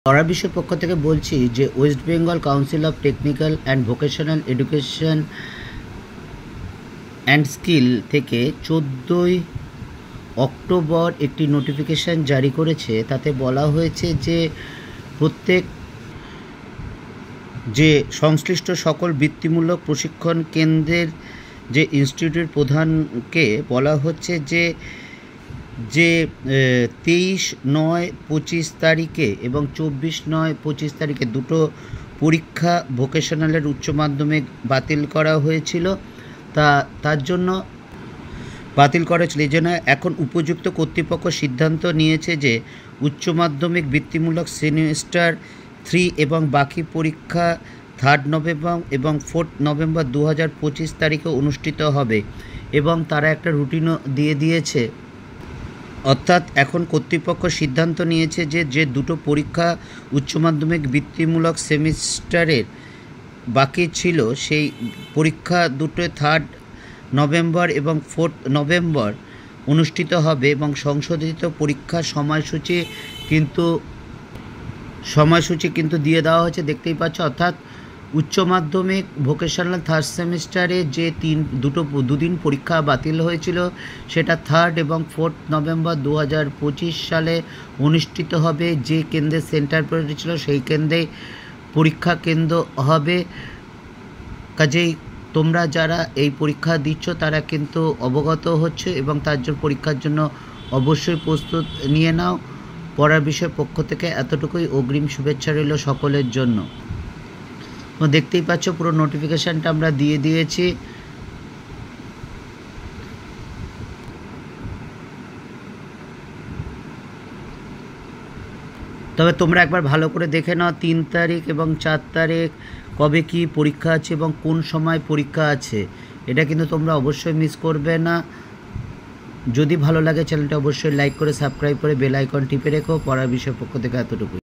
পড়ার বিষয়ের পক্ষ থেকে বলছি যে West Bengal council of technical and vocational education and skill থেকে 14ই অক্টোবর একটি নোটিফিকেশান জারি করেছে। তাতে বলা হয়েছে যে প্রত্যেক যে সংশ্লিষ্ট সকল বৃত্তিমূলক প্রশিক্ষণ কেন্দ্রের যে ইনস্টিটিউটের প্রধানকে বলা হচ্ছে যে 23/9/25 তারিখে এবং 24/9/25 তারিখে দুটো পরীক্ষা ভোকেশনালের উচ্চ মাধ্যমিক বাতিল করা হয়েছিল। তার জন্য বাতিল করা হয়েছিল। এই জন্য এখন উপযুক্ত কর্তৃপক্ষ সিদ্ধান্ত নিয়েছে যে উচ্চ মাধ্যমিক বৃত্তিমূলক সেমিস্টার 3 এবং বাকি পরীক্ষা 3 নভেম্বর এবং 4 নভেম্বর 2025 তারিখে অনুষ্ঠিত হবে এবং তারা একটা রুটিনও দিয়ে দিয়েছে। অর্থাৎ এখন কর্তৃপক্ষ সিদ্ধান্ত নিয়েছে যে দুটো পরীক্ষা উচ্চ মাধ্যমিক বৃত্তিমূলক সেমিস্টারের বাকি ছিল সেই পরীক্ষা দুটো 3 নভেম্বর এবং 4 নভেম্বর অনুষ্ঠিত হবে এবং সংশোধিত পরীক্ষার সময়সূচি কিন্তু দিয়ে দেওয়া হয়েছে, দেখতেই পাচ্ছ। অর্থাৎ উচ্চ মাধ্যমিক ভোকেশনাল থার্ড সেমিস্টারে যে দুদিন পরীক্ষা বাতিল হয়েছিল সেটা 3 এবং 4 নভেম্বর 2025 সালে অনুষ্ঠিত হবে। যে কেন্দ্রে সেন্টার পড়েছিল সেই কেন্দ্রে পরীক্ষা কেন্দ্র হবে। কাজেই তোমরা যারা এই পরীক্ষা দিচ্ছ তারা কিন্তু অবগত হচ্ছে এবং তার জন্য পরীক্ষার জন্য অবশ্যই প্রস্তুত নিয়ে নাও। পড়ার বিষয়ের পক্ষ থেকে এতটুকুই, অগ্রিম শুভেচ্ছা রইল সকলের জন্য। দেখতেই পাচ্ছ পুরো নোটিফিকেশানটা আমরা দিয়ে দিয়েছি। তবে তোমরা একবার ভালো করে দেখে নাও 3 তারিখ এবং 4 তারিখ কবে কি পরীক্ষা আছে এবং কোন সময় পরীক্ষা আছে, এটা কিন্তু তোমরা অবশ্যই মিস করবে না। যদি ভালো লাগে চ্যানেলটা অবশ্যই লাইক করে সাবস্ক্রাইব করে বেল আইকন টিপে রেখো। পড়ার বিষয়ের পক্ষ থেকে এতটুকুই।